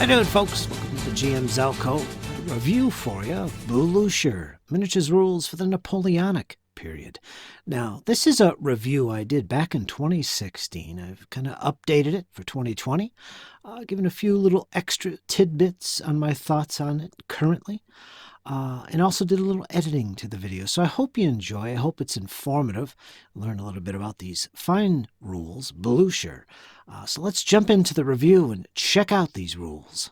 How you doing, folks? Welcome to the GM Zelko review for you of Blucher, Miniatures Rules for the Napoleonic period. Now, this is a review I did back in 2016. I've kind of updated it for 2020, given a few little extra tidbits on my thoughts on it currently, and also did a little editing to the video. So I hope you enjoy. I hope it's informative. Learn a little bit about these fine rules, Blucher. So let's jump into the review and check out these rules.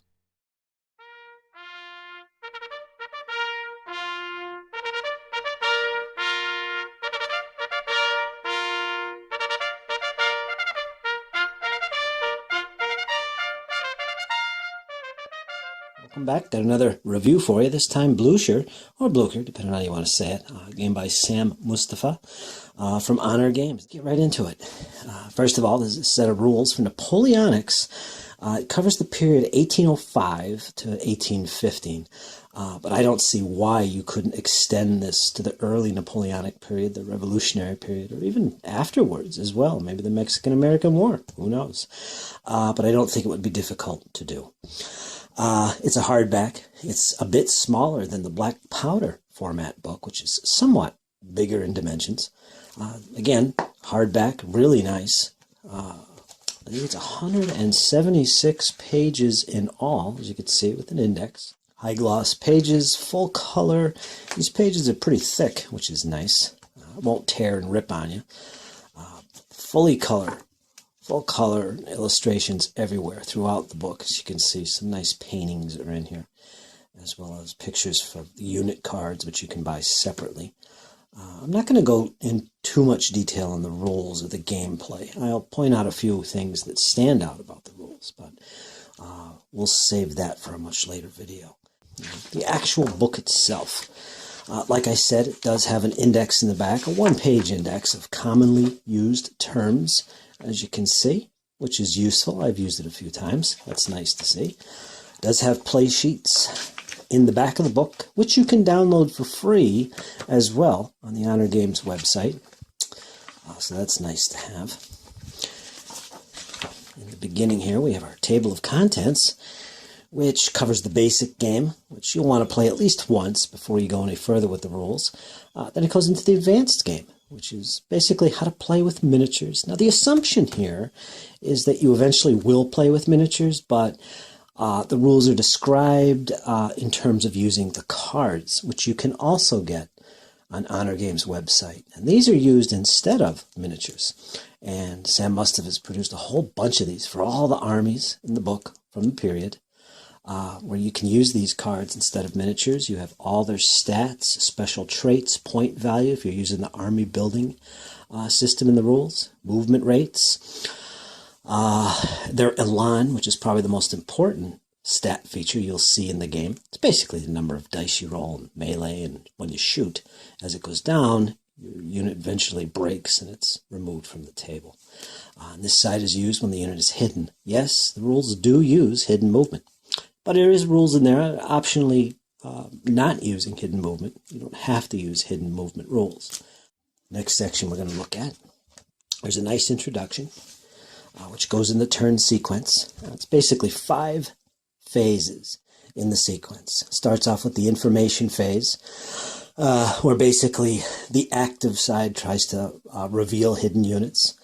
Welcome back. Got another review for you. This time Blucher, or Blucher, depending on how you want to say it. Game by Sam Mustafa from Honor Games. Get right into it. First of all, there's a set of rules for Napoleonics. It covers the period 1805 to 1815. But I don't see why you couldn't extend this to the early Napoleonic period, the Revolutionary period, or even afterwards as well. Maybe the Mexican-American War. Who knows? But I don't think it would be difficult to do. It's a hardback. It's a bit smaller than the black powder format book, which is somewhat bigger in dimensions. Again, hardback, really nice. I think it's 176 pages in all, as you can see, with an index. High gloss pages, full color. These pages are pretty thick, which is nice. It won't tear and rip on you. Full color illustrations everywhere throughout the book. As you can see, some nice paintings are in here, as well as pictures for the unit cards, which you can buy separately. I'm not going to go in too much detail on the rules or the gameplay. I'll point out a few things that stand out about the rules, but we'll save that for a much later video. The actual book itself, like I said, it does have an index in the back, a one-page index of commonly used terms, as you can see, which is useful. I've used it a few times. That's nice to see. It does have play sheets in the back of the book, which you can download for free as well on the Honor Games website. So that's nice to have. In the beginning here, we have our table of contents, which covers the basic game, which you'll want to play at least once before you go any further with the rules. Then it goes into the advanced game, which is basically how to play with miniatures. Now, the assumption here is that you eventually will play with miniatures, but the rules are described in terms of using the cards, which you can also get on Honor Games' website. And these are used instead of miniatures. And Sam Mustafa has produced a whole bunch of these for all the armies in the book from the period, where you can use these cards instead of miniatures. You have all their stats, special traits, point value if you're using the army building system in the rules, movement rates, their elan, which is probably the most important stat feature you'll see in the game. It's basically the number of dice you roll in melee, and when you shoot, as it goes down, your unit eventually breaks and it's removed from the table. And this side is used when the unit is hidden. Yes, the rules do use hidden movement, but there is rules in there optionally not using hidden movement. You don't have to use hidden movement rules. Next section we're going to look at, there's a nice introduction, which goes in the turn sequence. It's basically 5 phases in the sequence. Starts off with the information phase, where basically the active side tries to reveal hidden units,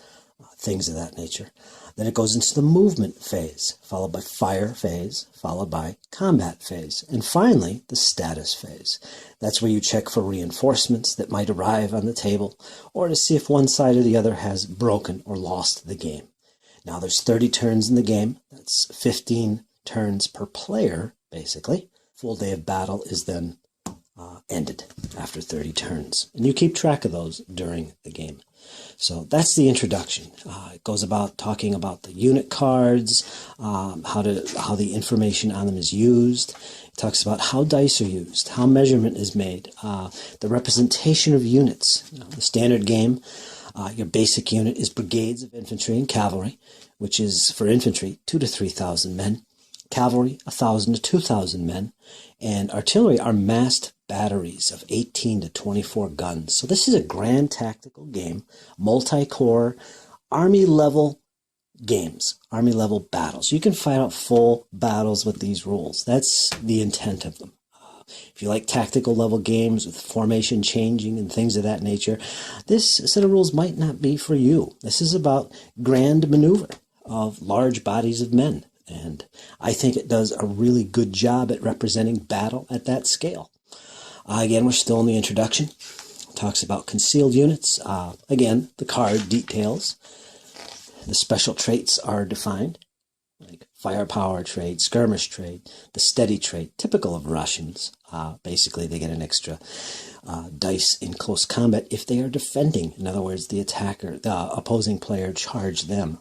things of that nature. Then it goes into the movement phase, followed by fire phase, followed by combat phase, and finally the status phase. That's where you check for reinforcements that might arrive on the table, or to see if one side or the other has broken or lost the game. Now there's 30 turns in the game. That's 15 turns per player, basically. Full day of battle is then ended after 30 turns. And you keep track of those during the game. So that's the introduction. It goes about talking about the unit cards, how the information on them is used. It talks about how dice are used, how measurement is made, the representation of units. The standard game, your basic unit is brigades of infantry and cavalry, which is for infantry 2,000 to 3,000 men, cavalry 1,000 to 2,000 men, and artillery are massed batteries of 18 to 24 guns. So this is a grand tactical game, multi-corps, army level games, army level battles. You can fight out full battles with these rules. That's the intent of them. If you like tactical level games with formation changing and things of that nature, this set of rules might not be for you. This is about grand maneuver of large bodies of men, and I think it does a really good job at representing battle at that scale. Again, we're still in the introduction. It talks about concealed units. Again, the card details. The special traits are defined, like firepower trait, skirmish trait, the steady trait, typical of Russians. Basically, they get an extra dice in close combat if they are defending. In other words, the opposing player charged them.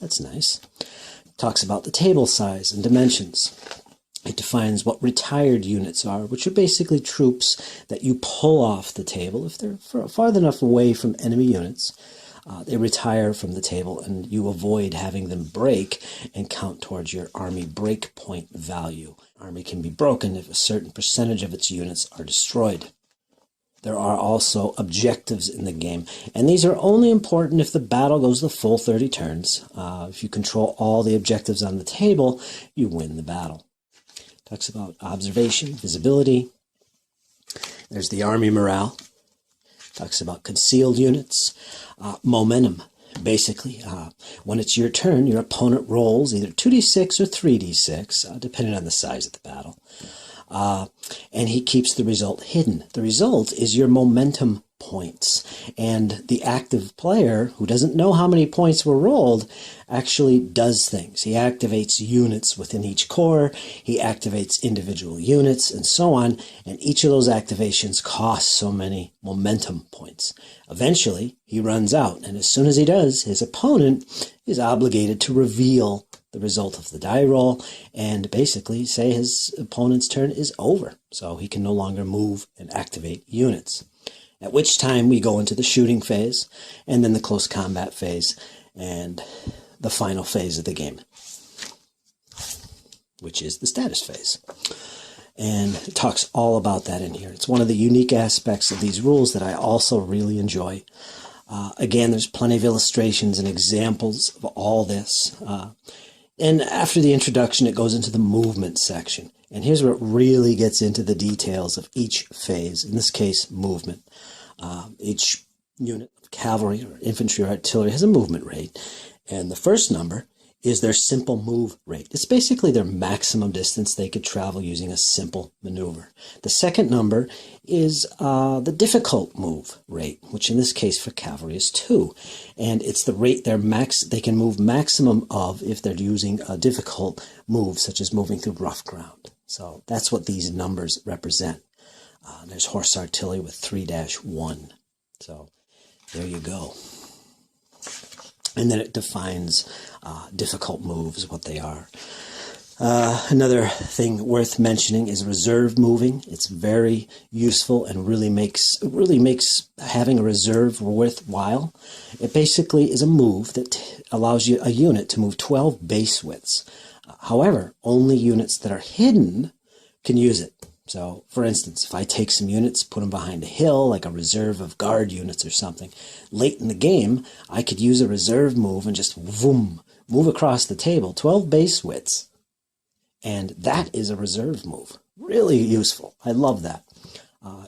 That's nice. It talks about the table size and dimensions. It defines what retired units are, which are basically troops that you pull off the table if they're far enough away from enemy units. They retire from the table, and you avoid having them break and count towards your army break point value. Army can be broken if a certain percentage of its units are destroyed. There are also objectives in the game, and these are only important if the battle goes the full 30 turns. If you control all the objectives on the table, you win the battle. It talks about observation, visibility. There's the army morale. Talks about concealed units, momentum. Basically, when it's your turn, your opponent rolls either 2d6 or 3d6, depending on the size of the battle. And he keeps the result hidden. The result is your momentum points. And the active player, who doesn't know how many points were rolled, actually does things. He activates units within each corps, he activates individual units, and so on, and each of those activations costs so many momentum points. Eventually, he runs out, and as soon as he does, his opponent is obligated to reveal the result of the die roll and basically say his opponent's turn is over, so he can no longer move and activate units. At which time we go into the shooting phase, and then the close combat phase, and the final phase of the game, which is the status phase. And it talks all about that in here. It's one of the unique aspects of these rules that I also really enjoy. Again, there's plenty of illustrations and examples of all this. And after the introduction, it goes into the movement section. And here's where it really gets into the details of each phase, in this case, movement. Each unit of cavalry or infantry or artillery has a movement rate. And the first number is their simple move rate. It's basically their maximum distance they could travel using a simple maneuver. The second number is the difficult move rate, which in this case for cavalry is 2. And it's the rate they can move maximum of if they're using a difficult move, such as moving through rough ground. So that's what these numbers represent. There's horse artillery with 3-1. So there you go. And then it defines difficult moves, what they are. Another thing worth mentioning is reserve moving. It's very useful and really makes having a reserve worthwhile. It basically is a move that allows a unit to move 12 base widths. However, only units that are hidden can use it. So, for instance, if I take some units, put them behind a hill, like a reserve of guard units or something, late in the game, I could use a reserve move and just move across the table, 12 base widths. And that is a reserve move. Really useful. I love that.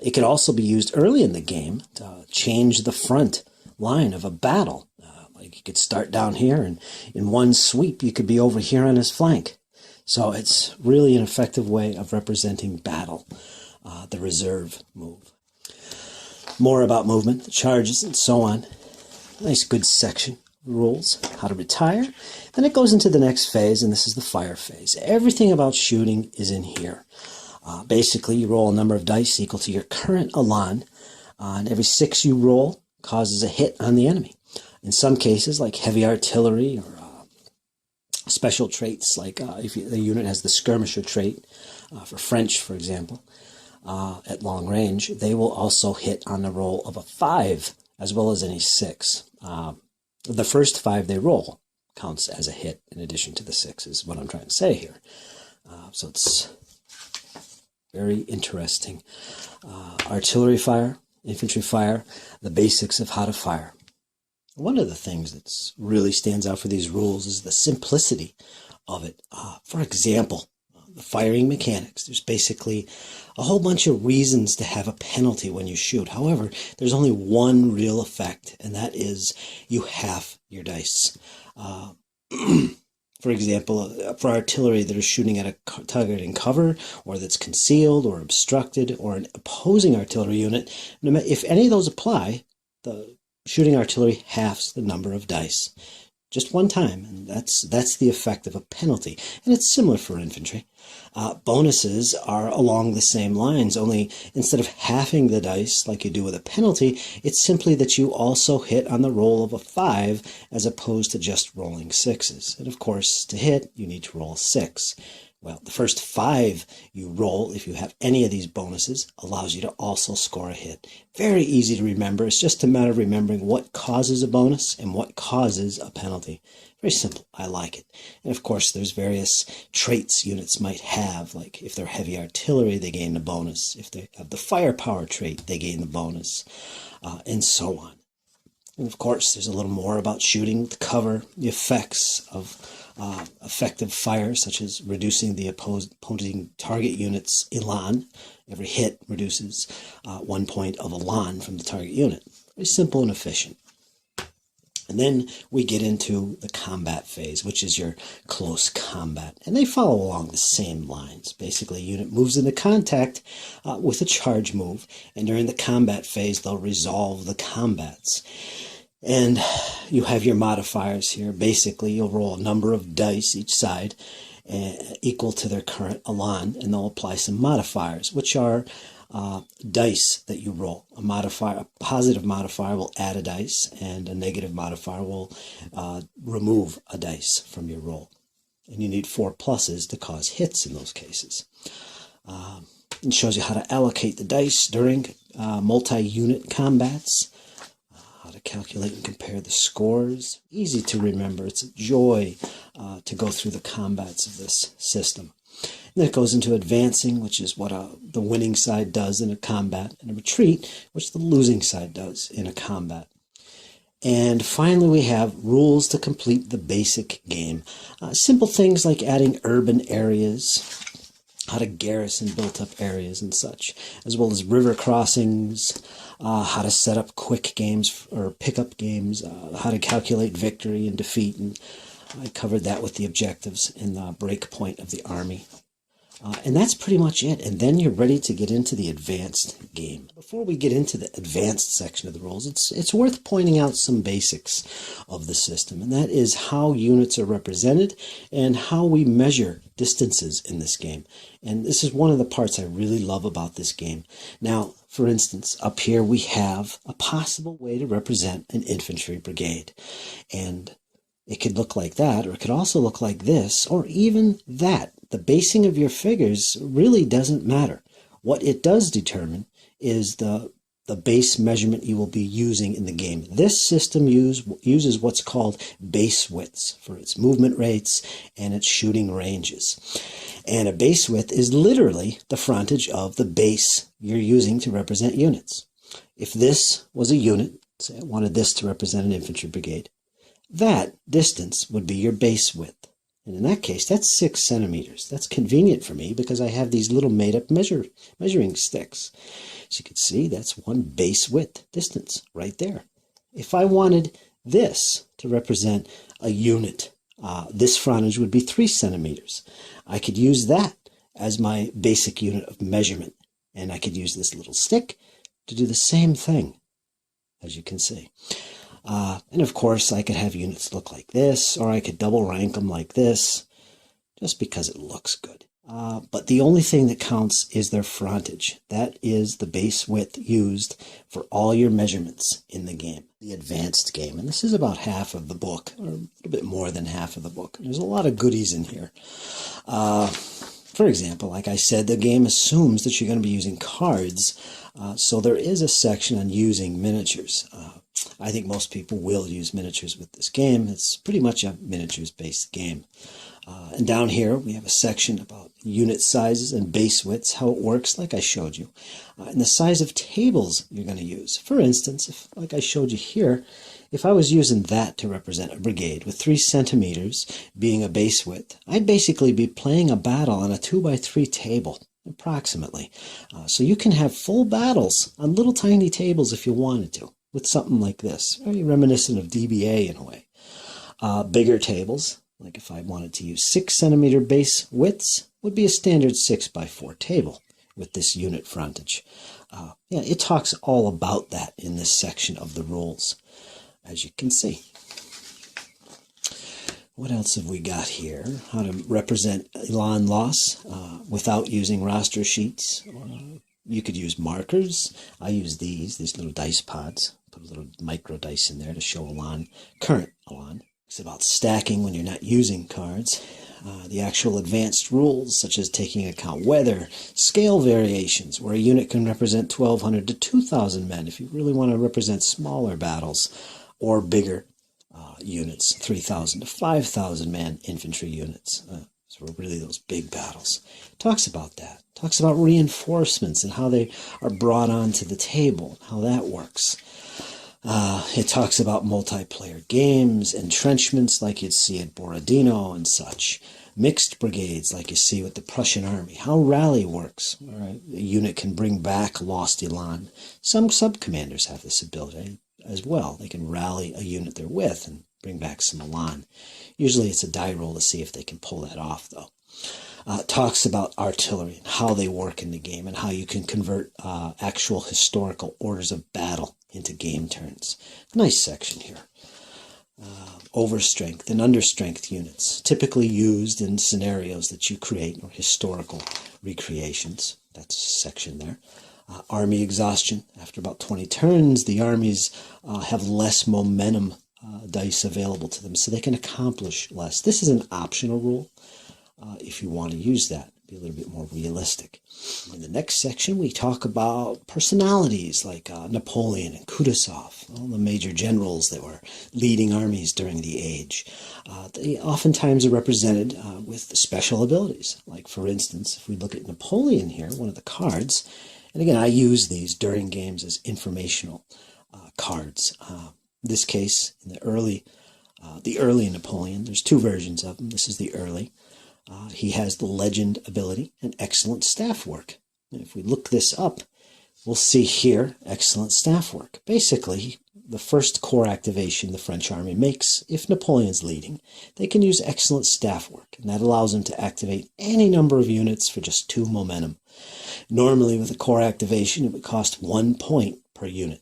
It could also be used early in the game to change the front line of a battle. Like you could start down here, and in one sweep, you could be over here on his flank. So it's really an effective way of representing battle, the reserve move. More about movement, the charges, and so on. Nice good section. Rules, how to retire. Then it goes into the next phase, and this is the fire phase. Everything about shooting is in here. Basically, you roll a number of dice equal to your current elan, and every 6 you roll causes a hit on the enemy. In some cases, like heavy artillery or special traits, like if the unit has the skirmisher trait, for French, for example, at long range, they will also hit on the roll of a 5, as well as any 6. The first 5 they roll counts as a hit in addition to the 6, is what I'm trying to say here. So it's very interesting. Artillery fire, infantry fire, the basics of how to fire. One of the things that really stands out for these rules is the simplicity of it. For example, the firing mechanics. There's basically a whole bunch of reasons to have a penalty when you shoot. However, there's only one real effect, and that is you half your dice. For example, for artillery that is shooting at a target in cover, or that's concealed or obstructed, or an opposing artillery unit, if any of those apply, the shooting artillery halves the number of dice. Just one time, and that's the effect of a penalty. And it's similar for infantry. Bonuses are along the same lines, only instead of halving the dice like you do with a penalty, it's simply that you also hit on the roll of a 5 as opposed to just rolling 6s. And of course, to hit, you need to roll a 6. Well, the first 5 you roll, if you have any of these bonuses, allows you to also score a hit. Very easy to remember. It's just a matter of remembering what causes a bonus and what causes a penalty. Very simple. I like it. And of course, there's various traits units might have, like if they're heavy artillery, they gain the bonus. If they have the firepower trait, they gain the bonus, and so on. And of course, there's a little more about shooting, the cover, the effects of effective fire, such as reducing the opposing target unit's elan. Every hit reduces 1 point of elan from the target unit. Very simple and efficient. And then we get into the combat phase, which is your close combat. And they follow along the same lines. Basically, a unit moves into contact with a charge move, and during the combat phase, they'll resolve the combats. And you have your modifiers here. Basically, you'll roll a number of dice each side equal to their current elan, and they'll apply some modifiers, which are dice that you roll. A positive modifier will add a dice, and a negative modifier will remove a dice from your roll. And you need 4 pluses to cause hits in those cases. It shows you how to allocate the dice during multi-unit combats, how to calculate and compare the scores. Easy to remember. It's a joy to go through the combats of this system. And then it goes into advancing, which is what the winning side does in a combat, and a retreat, which the losing side does in a combat. And finally, we have rules to complete the basic game. Simple things like adding urban areas, how to garrison built-up areas and such, as well as river crossings, how to set up quick games or pick-up games, how to calculate victory and defeat. And I covered that with the objectives in the break point of the army. And that's pretty much it. And then you're ready to get into the advanced game. Before we get into the advanced section of the rules, it's worth pointing out some basics of the system, and that is how units are represented and how we measure distances in this game. And this is one of the parts I really love about this game. Now, for instance, up here we have a possible way to represent an infantry brigade. And it could look like that, or it could also look like this, or even that. The basing of your figures really doesn't matter. What it does determine is the base measurement you will be using in the game. This system uses what's called base widths for its movement rates and its shooting ranges. And a base width is literally the frontage of the base you're using to represent units. If this was a unit, say I wanted this to represent an infantry brigade, that distance would be your base width. And in that case, that's 6 centimeters. That's convenient for me because I have these little made-up measuring sticks. As you can see, that's one base width distance right there. If I wanted this to represent a unit, this frontage would be 3 centimeters. I could use that as my basic unit of measurement. And I could use this little stick to do the same thing, as you can see. And of course, I could have units look like this, or I could double rank them like this, just because it looks good. But the only thing that counts is their frontage. That is the base width used for all your measurements in the game, the advanced game. And this is about half of the book, or a little bit more than half of the book. There's a lot of goodies in here. For example, like I said, the game assumes that you're going to be using cards, so there is a section on using miniatures. I think most people will use miniatures with this game. It's pretty much a miniatures-based game. And down here we have a section about unit sizes and base widths, how it works, like I showed you, and the size of tables you're going to use. For instance, if, like I showed you here, if I was using that to represent a brigade with 3 centimeters being a base width, I'd basically be playing a battle on a 2x3 table, approximately. So you can have full battles on little tiny tables if you wanted to, with something like this, very reminiscent of DBA in a way. Bigger tables, like if I wanted to use 6 centimeter base widths, would be a standard 6x4 table with this unit frontage. Yeah, it talks all about that in this section of the rules, as you can see. What else have we got here? How to represent elan loss without using roster sheets. You could use markers. I use these little dice pods. Put a little micro dice in there to show elan, current elan. It's about stacking when you're not using cards. The actual advanced rules, such as taking into account weather, scale variations, where a unit can represent 1,200 to 2,000 men if you really want to represent smaller battles, or bigger units, 3,000 to 5,000 man infantry units. So really those big battles. Talks about that. Talks about reinforcements and how they are brought onto the table, how that works. It talks about multiplayer games, entrenchments like you'd see at Borodino and such, mixed brigades like you see with the Prussian army, how rally works. All right, a unit can bring back lost elan. Some sub-commanders have this ability as well. They can rally a unit they're with and bring back some elan. Usually it's a die roll to see if they can pull that off, though. Talks about artillery and how they work in the game and how you can convert actual historical orders of battle into game turns. Nice section here. Overstrength and understrength units, typically used in scenarios that you create or historical recreations. That's a section there. Army exhaustion. After about 20 turns, the armies have less momentum dice available to them, so they can accomplish less. This is an optional rule if you want to use that. Be a little bit more realistic. In the next section, we talk about personalities like Napoleon and Kutuzov, all the major generals that were leading armies during the age. They oftentimes are represented with special abilities. Like, for instance, if we look at Napoleon here, one of the cards, and again, I use these during games as informational cards. In this case, in the early Napoleon, there's 2 versions of them. This is the early. He has the legend ability and excellent staff work. And if we look this up, we'll see here excellent staff work. Basically, the first core activation the French army makes, if Napoleon's leading, they can use excellent staff work, and that allows them to activate any number of units for just 2 momentum. Normally, with a core activation, it would cost 1 point per unit.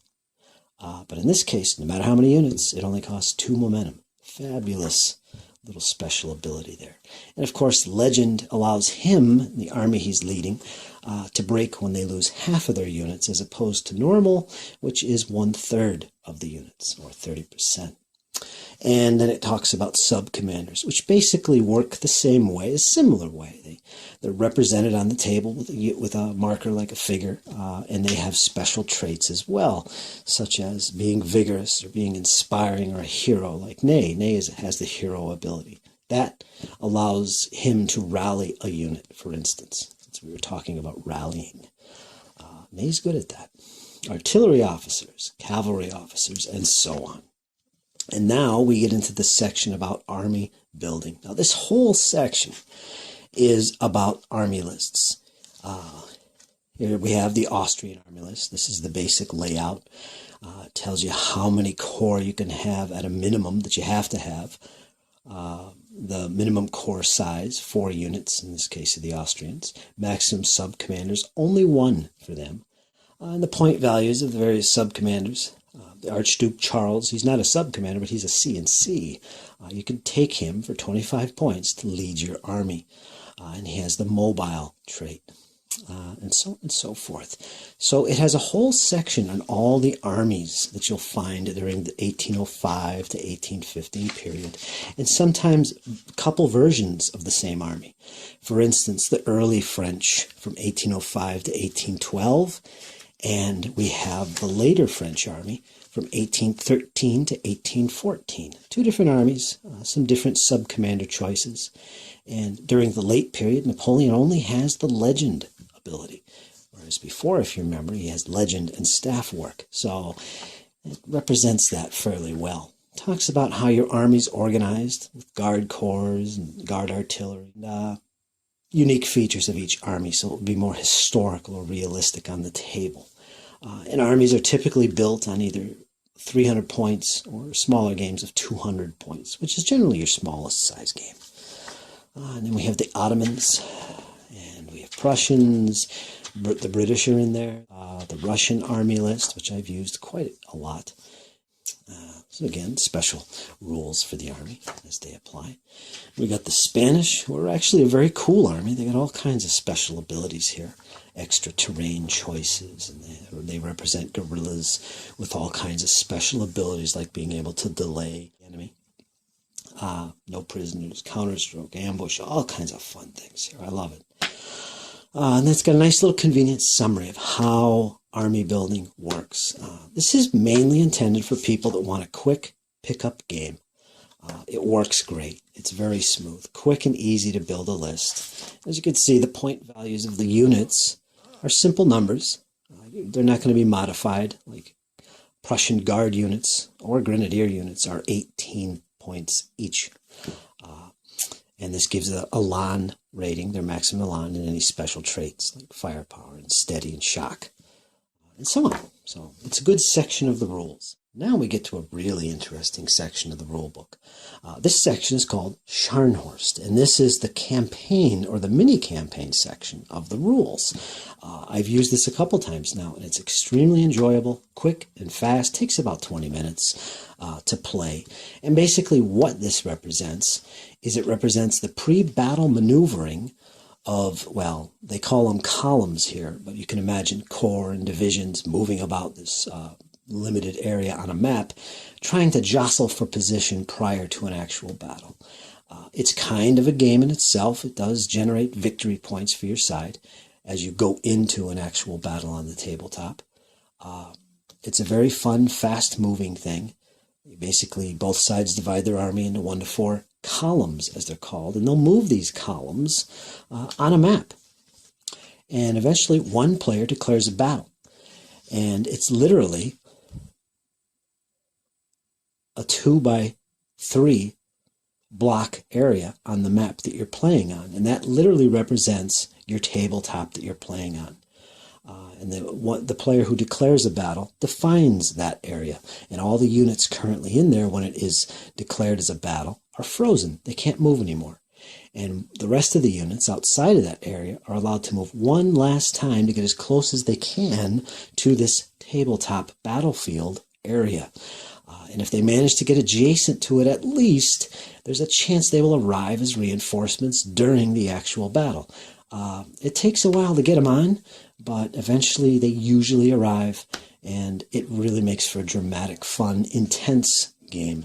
But in this case, no matter how many units, it only costs 2 momentum. Fabulous little special ability there. And of course, legend allows him, the army he's leading, to break when they lose half of their units, as opposed to normal, which is 1/3 of the units, or 30%. And then it talks about sub-commanders, which basically work the same way, a similar way. They're represented on the table with a marker like a figure, and they have special traits as well, such as being vigorous or being inspiring or a hero like Ney. Ney has the hero ability. That allows him to rally a unit, for instance, since we were talking about rallying. Ney's good at that. Artillery officers, cavalry officers, and so on. And now we get into the section about army building. Now, this whole section is about army lists. Here we have the Austrian army list. This is the basic layout. It tells you how many corps you can have at a minimum that you have to have. The minimum corps size, 4 units, in this case of the Austrians. Maximum sub-commanders, only 1 for them. And the point values of the various sub-commanders. The Archduke Charles, he's not a sub-commander, but he's a C&C. You can take him for 25 points to lead your army. And he has the mobile trait, and so on and so forth. So it has a whole section on all the armies that you'll find during the 1805 to 1815 period, and sometimes a couple versions of the same army. For instance, the early French from 1805 to 1812, and we have the later French army from 1813 to 1814. 2 different armies, some different sub-commander choices. And during the late period, Napoleon only has the legend ability. Whereas before, if you remember, he has legend and staff work. So it represents that fairly well. It talks about how your army's organized with guard corps and guard artillery. And, unique features of each army, so it will be more historical or realistic on the table. And armies are typically built on either 300 points or smaller games of 200 points, which is generally your smallest size game. And then we have the Ottomans, and we have Prussians, the British are in there, the Russian army list, which I've used quite a lot. So again, special rules for the army as they apply. We got the Spanish, who are actually a very cool army. They got all kinds of special abilities here. Extra terrain choices, and they represent guerrillas with all kinds of special abilities like being able to delay the enemy. No prisoners, counterstroke, ambush, all kinds of fun things here. I love it. And it's got a nice little convenient summary of how army building works. This is mainly intended for people that want a quick pickup game. It works great. It's very smooth, quick and easy to build a list. As you can see, the point values of the units are simple numbers. They're not going to be modified, like Prussian Guard units or Grenadier units are 18 points each. And this gives a Elan rating, their maximum Elan, and any special traits like firepower and steady and shock, and so on. So it's a good section of the rules. Now we get to a really interesting section of the rule book. This section is called Scharnhorst, and this is the campaign or the mini-campaign section of the rules. I've used this a couple times now, and it's extremely enjoyable, quick and fast. Takes about 20 minutes to play. And basically what this represents is it represents the pre-battle maneuvering of, well, they call them columns here, but you can imagine corps and divisions moving about this limited area on a map, trying to jostle for position prior to an actual battle. It's kind of a game in itself. It does generate victory points for your side as you go into an actual battle on the tabletop. It's a very fun, fast-moving thing. Basically, both sides divide their army into 1 to 4 columns, as they're called, and they'll move these columns on a map. And eventually, one player declares a battle. And it's literally a 2 by 3 block area on the map that you're playing on. And that literally represents your tabletop that you're playing on. And the player who declares a battle defines that area. And all the units currently in there, when it is declared as a battle, are frozen. They can't move anymore. And the rest of the units outside of that area are allowed to move one last time to get as close as they can to this tabletop battlefield area. And if they manage to get adjacent to it at least, there's a chance they will arrive as reinforcements during the actual battle. It takes a while to get them on, but eventually they usually arrive, and it really makes for a dramatic, fun, intense game.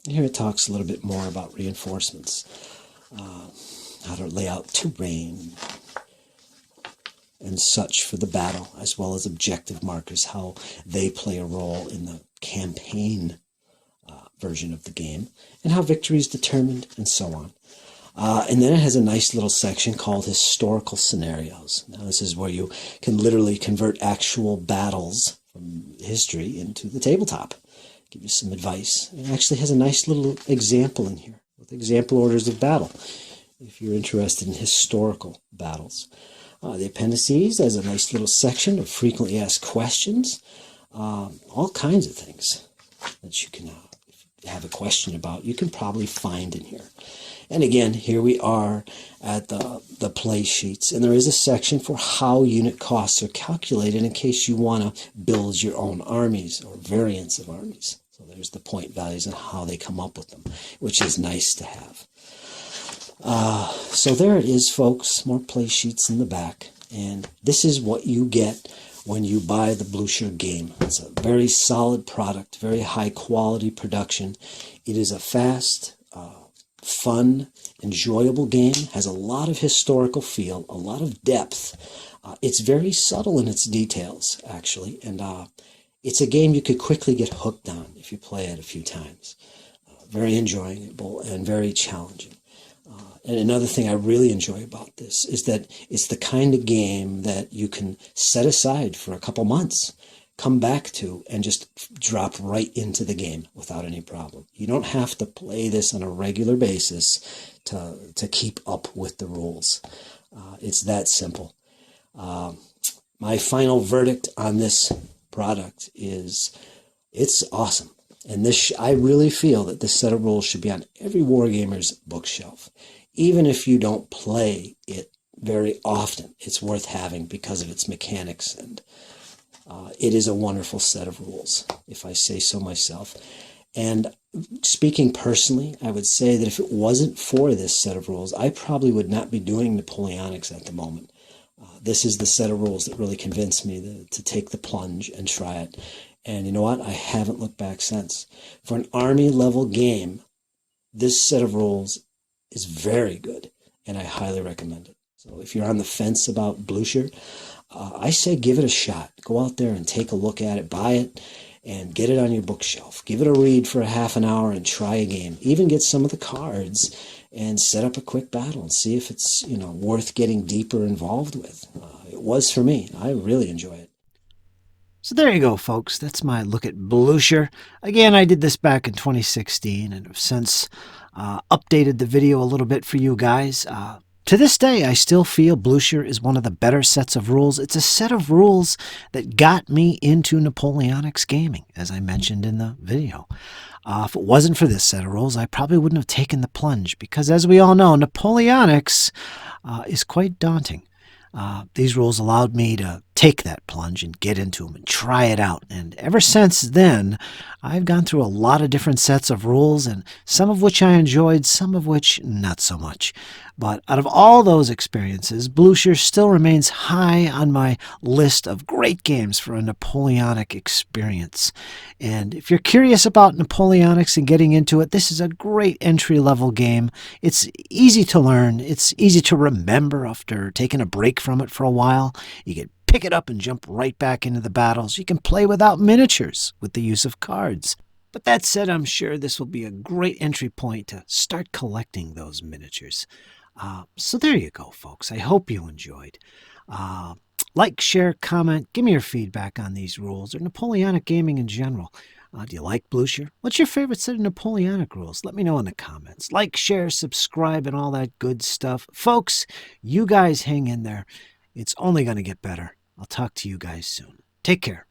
And here it talks a little bit more about reinforcements, how to lay out terrain and such for the battle, as well as objective markers, how they play a role in the campaign version of the game, and how victory is determined, and so on. And then it has a nice little section called Historical Scenarios. Now this is where you can literally convert actual battles from history into the tabletop. Give you some advice. It actually has a nice little example in here with example orders of battle, if you're interested in historical battles. The appendices has a nice little section of frequently asked questions, all kinds of things that you can have a question about. You can probably find in here. And again, here we are at the play sheets, and there is a section for how unit costs are calculated in case you want to build your own armies or variants of armies. So there's the point values and how they come up with them, which is nice to have. So there it is, folks. More play sheets in the back, and this is what you get when you buy the Blucher game. It's a very solid product, very high quality production. It is a fast, fun, enjoyable game, has a lot of historical feel, a lot of depth. It's very subtle in its details, actually, and it's a game you could quickly get hooked on if you play it a few times. Very enjoyable and very challenging. And another thing I really enjoy about this is that it's the kind of game that you can set aside for a couple months, come back to, and just drop right into the game without any problem. You don't have to play this on a regular basis to keep up with the rules. It's that simple. My final verdict on this product is it's awesome. And I really feel that this set of rules should be on every wargamer's bookshelf. Even if you don't play it very often, it's worth having because of its mechanics. And it is a wonderful set of rules, if I say so myself. And speaking personally, I would say that if it wasn't for this set of rules, I probably would not be doing Napoleonics at the moment. This is the set of rules that really convinced me to take the plunge and try it. And you know what? I haven't looked back since. For an army level game, this set of rules is very good, and I highly recommend it. So if you're on the fence about Blucher, I say give it a shot. Go out there and take a look at it, buy it, and get it on your bookshelf. Give it a read for a half an hour and try a game. Even get some of the cards and set up a quick battle and see if it's worth getting deeper involved with. It was for me. I really enjoy it. So there you go, folks. That's my look at Blucher. Again, I did this back in 2016 and have since updated the video a little bit for you guys. To this day, I still feel Blucher is one of the better sets of rules. It's a set of rules that got me into Napoleonics gaming, as I mentioned in the video. If it wasn't for this set of rules, I probably wouldn't have taken the plunge because, as we all know, Napoleonics is quite daunting. These rules allowed me to take that plunge and get into them and try it out. And ever since then, I've gone through a lot of different sets of rules, and some of which I enjoyed, some of which not so much. But out of all those experiences, Blucher still remains high on my list of great games for a Napoleonic experience. And if you're curious about Napoleonics and getting into it, this is a great entry-level game. It's easy to learn. It's easy to remember after taking a break from it for a while. You can pick it up and jump right back into the battles. You can play without miniatures with the use of cards. But that said, I'm sure this will be a great entry point to start collecting those miniatures. So there you go, folks. I hope you enjoyed. Like, share, comment, give me your feedback on these rules or Napoleonic gaming in general. Do you like Blucher? What's your favorite set of Napoleonic rules? Let me know in the comments. Like, share, subscribe, and all that good stuff. Folks, you guys hang in there. It's only going to get better. I'll talk to you guys soon. Take care.